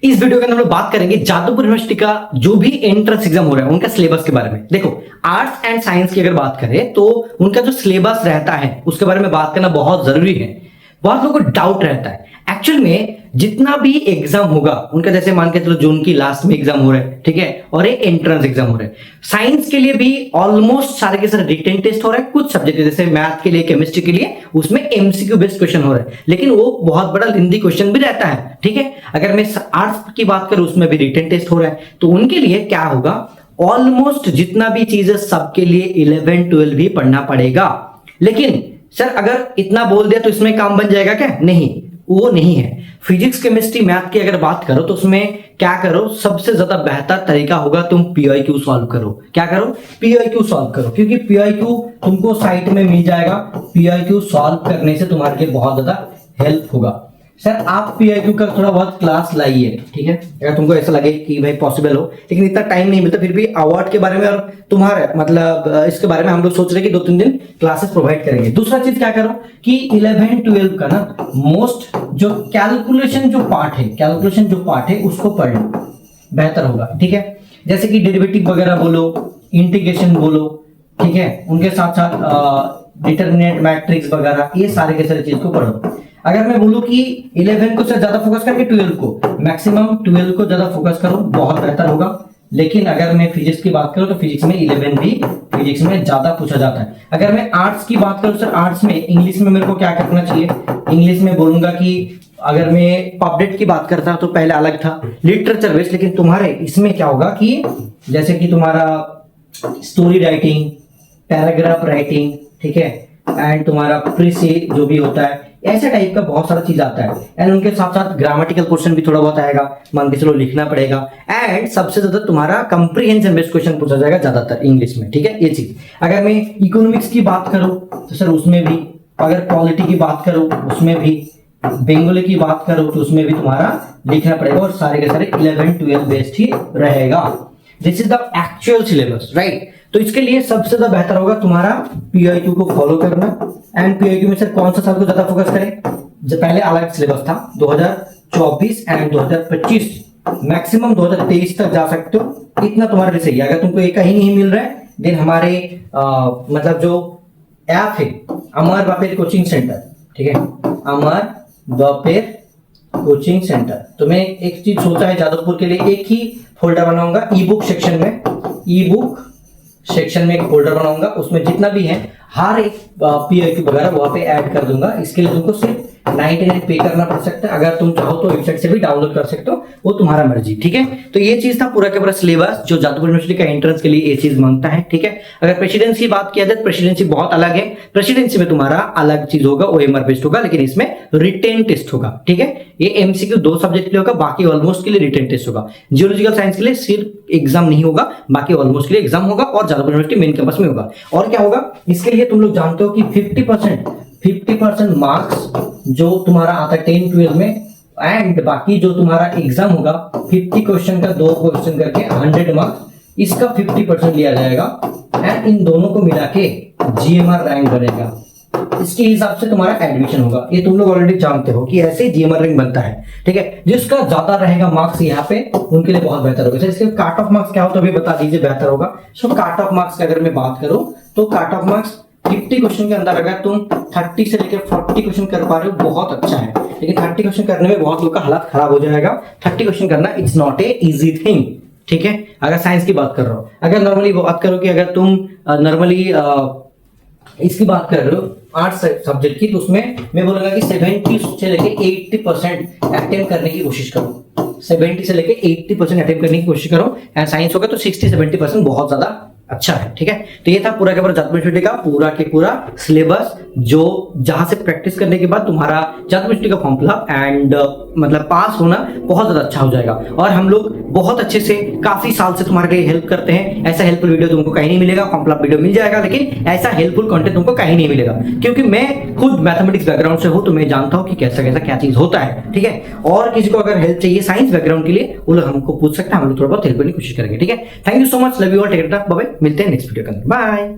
इस वीडियो के अंदर हम लोग बात करेंगे जादवपुर यूनिवर्सिटी का जो भी एंट्रेंस एग्जाम हो रहा है उनका सिलेबस के बारे में। देखो, आर्ट्स एंड साइंस की अगर बात करें तो उनका जो सिलेबस रहता है उसके बारे में बात करना बहुत जरूरी है। बहुत लोगों को डाउट रहता है एक्चुअल में जितना भी एग्जाम होगा उनका, जैसे मान के चलो जून की लास्ट में एग्जाम हो रहा है, ठीक है, और एक एंट्रेंस एग्जाम हो रहा है। साइंस के लिए भी ऑलमोस्ट सारे के सारे रिटन टेस्ट हो रहा है। कुछ सब्जेक्ट जैसे मैथ के लिए, केमिस्ट्री के लिए उसमें एमसीक्यू बेस्ड क्वेश्चन हो रहा है, लेकिन वो बहुत बड़ा लेंथी क्वेश्चन भी रहता है, ठीक है। अगर मैं आर्ट्स की बात करूं उसमें भी रिटन टेस्ट हो रहा है, तो उनके लिए क्या होगा, ऑलमोस्ट जितना भी चीजें सबके लिए 11 12 भी पढ़ना पड़ेगा। लेकिन सर अगर इतना बोल दिया तो इसमें काम बन जाएगा क्या? नहीं, वो नहीं है। फिजिक्स, केमिस्ट्री, मैथ की अगर बात करो तो उसमें क्या करो, सबसे ज्यादा बेहतर तरीका होगा तुम पीआईक्यू सॉल्व करो। क्या करो? पीआईक्यू सॉल्व करो, क्योंकि पीआईक्यू तुमको साइट में मिल जाएगा। पीआईक्यू सॉल्व करने से तुम्हारे लिए बहुत ज्यादा हेल्प होगा। सर आप पीआईक्यू का थोड़ा बहुत क्लास लाइए, ठीक है, अगर तुमको ऐसा लगे कि भाई पॉसिबल हो, लेकिन इतना टाइम नहीं मिलता, फिर भी अवार्ड के बारे में और तुम्हारे मतलब इसके बारे में हम लोग सोच रहे हैं कि 2-3 दिन क्लासेस प्रोवाइड करेंगे। दूसरा चीज क्या करो कि 11 12 का ना मोस्ट जो कैलकुलेशन जो पार्ट है उसको पढ़ लो, बेहतर होगा, ठीक है। जैसे कि डेरिवेटिव वगैरह बोलो, इंटीग्रेशन बोलो, ठीक है, उनके साथ साथ डिटरमिनेंट मैट्रिक्स वगैरह, ये सारे के सारे चीज को पढ़ो। अगर मैं बोलूं कि 11 को से ज्यादा फोकस करके 12 को, मैक्सिमम 12 को ज्यादा फोकस करो, बहुत बेहतर होगा। लेकिन अगर मैं फिजिक्स की बात करूं तो फिजिक्स में 11 भी फिजिक्स में ज्यादा पूछा जाता है। अगर मैं आर्ट्स की बात करूं, सर आर्ट्स में इंग्लिश में मेरे को क्या करना चाहिए, इंग्लिश में बोलूंगा कि अगर मैं पब्लिक की बात करता तो पहले अलग था, लिटरेचर बेस्ड, लेकिन तुम्हारे इसमें क्या होगा कि जैसे कि तुम्हारा स्टोरी राइटिंग, पैराग्राफ राइटिंग, ठीक है, एंड तुम्हारा प्रीसी जो भी होता है, ऐसे टाइप का बहुत सारा चीज आता है। एंड उनके साथ साथ ग्रामेटिकल पोर्शन भी थोड़ा बहुत आएगा, मान के चलो लिखना पड़ेगा। एंड सबसे ज्यादा तुम्हारा कंप्रीहेंशन बेस्ड क्वेश्चन पूछा जाएगा ज्यादातर इंग्लिश में, ठीक है, ये चीज। अगर मैं इकोनॉमिक्स की बात करूं तो सर उसमें भी, अगर पॉलिटी की बात करूं उसमें भी, बेंगोली की बात करूं तो उसमें भी तुम्हारा लिखना पड़ेगा, और सारे के सारे 11 12 बेस्ड ही रहेगा। This is the actual syllabus, right. तो इसके लिए सबसे ज्यादा बेहतर होगा तुम्हारा पीआईक्यू को फॉलो करना। एंड पीआईक्यू में सर कौन सा साल को ज्यादा फोकस करें, जो पहले अलग सिलेबस था 2024 एंड 2025, मैक्सिमम 2023 तक जा सकते हो, इतना तुम्हारे लिए सही है। अगर तुमको एक ही नहीं मिल रहा है, देन हमारे मतलब जो ऐप है अमर वापेर कोचिंग सेंटर, ठीक है, अमर वापेर कोचिंग सेंटर, तो मैं एक चीज सोचा है जादवपुर के लिए, एक ही फोल्डर बनाऊंगा ई बुक सेक्शन में, ई बुक सेक्शन में एक फोल्डर बनाऊंगा, उसमें जितना भी है हर एक पीआईक्यू वगैरह वहां पे ऐड कर दूंगा। इसके लिए तुमको सिर्फ 99 पे करना पड़ सकता है। अगर तुम चाहो तो वेबसाइट से भी डाउनलोड कर सकते हो, वो तुम्हारा मर्जी, ठीक है। तो ये चीज था पूरा का पूरा सिलेबस जो जादवपुर यूनिवर्सिटी का एंट्रेंस के लिए ये चीज मांगता है, ठीक है। अगर प्रेसिडेंसी की बात किया जाए, प्रेसिडेंसी बहुत अलग है। प्रेसिडेंसी में तुम्हारा अलग चीज होगा, ओएमआर बेस्ड होगा, लेकिन इसमें रिटेन टेस्ट होगा, ठीक है। ये एमसीक्यू 2 सब्जेक्ट के लिए होगा, बाकी ऑलमोस्ट के लिए रिटेन टेस्ट होगा। जियोलॉजिकल साइंस के लिए सिर्फ एग्जाम नहीं होगा, बाकी ऑलमोस्ट के लिए एग्जाम होगा, और जादवपुर यूनिवर्सिटी मेन कैंपस में होगा। और क्या होगा इसके लिए, तुम लोग जानते हो कि 50% मार्क्स जो तुम्हारा आता है 10 12 में, एंड बाकी जो तुम्हारा एग्जाम होगा 50 क्वेश्चन का 2 क्वेश्चन करके 100 मार्क्स, इसका 50% लिया जाएगा। एंड इन दोनों को मिला के जीएमआर रैंक बनेगा, इसके हिसाब से तुम्हारा एडमिशन होगा। ये तुम लोग ऑलरेडी जानते हो कि ऐसे जीएमआर रैंक बनता है, ठीक है। जिसका ज्यादा रहेगा मार्क्स यहाँ पे उनके लिए बहुत बेहतर होगा। इसके काट ऑफ मार्क्स क्या हो तो अभी बता दीजिए, बेहतर होगा। सो काट ऑफ मार्क्स की अगर मैं बात करूं तो काट ऑफ मार्क्स 50 क्वेश्चन के अंदर अगर तुम 30 से लेकर 40 क्वेश्चन कर पा रहे हो बहुत अच्छा है, लेकिन 30 क्वेश्चन करने में बहुत लोग का हालत खराब हो जाएगा। 30 क्वेश्चन करना it's not a easy thing, ठीक है। अगर साइंस की बात कर रहा हूं, अगर नॉर्मली बात करो कि अगर तुम नॉर्मली इसकी बात कर रहे हो आर्ट्स सब्जेक्ट की, तो उसमें मैं बोलूंगा कि 70 से लेके 80% अटेम्प्ट करने की कोशिश करो। 70 से लेके 80% अटेम्प्ट करने की कोशिश करो। एंड साइंस होगा तो 60-70% बहुत ज्यादा अच्छा है, ठीक है। तो ये था पूरा का पूरा जादवपुर यूनिवर्सिटी का पूरा के पूरा सिलेबस, जो जहां से प्रैक्टिस करने के बाद तुम्हारा जादवपुर यूनिवर्सिटी का फॉर्म फिलअप एंड मतलब पास होना बहुत ज्यादा अच्छा हो जाएगा। और हम लोग बहुत अच्छे से काफी साल से तुम्हारे लिए हेल्प करते हैं। ऐसा हेल्पफुल वीडियो तुमको कहीं नहीं मिलेगा, फॉर्म फिलअप वीडियो मिल जाएगा, लेकिन ऐसा हेल्पफुल कंटेंट तुमको कहीं नहीं मिलेगा, क्योंकि मैं खुद मैथमेटिक्स बैकग्राउंड से हूं, तो मैं जानता हूं कि कैसा कैसा क्या चीज होता है, ठीक है। और किसी को अगर हेल्प चाहिए साइंस बैकग्राउंड के लिए, वो लोग हमको पूछ सकते हैं, हम लोग थोड़ा बहुत हेल्प करने की कोशिश करेंगे, ठीक है। Thank you so much, love you all, take care, bye bye, मिलते हैं नेक्स्ट वीडियो के अंदर, बाय।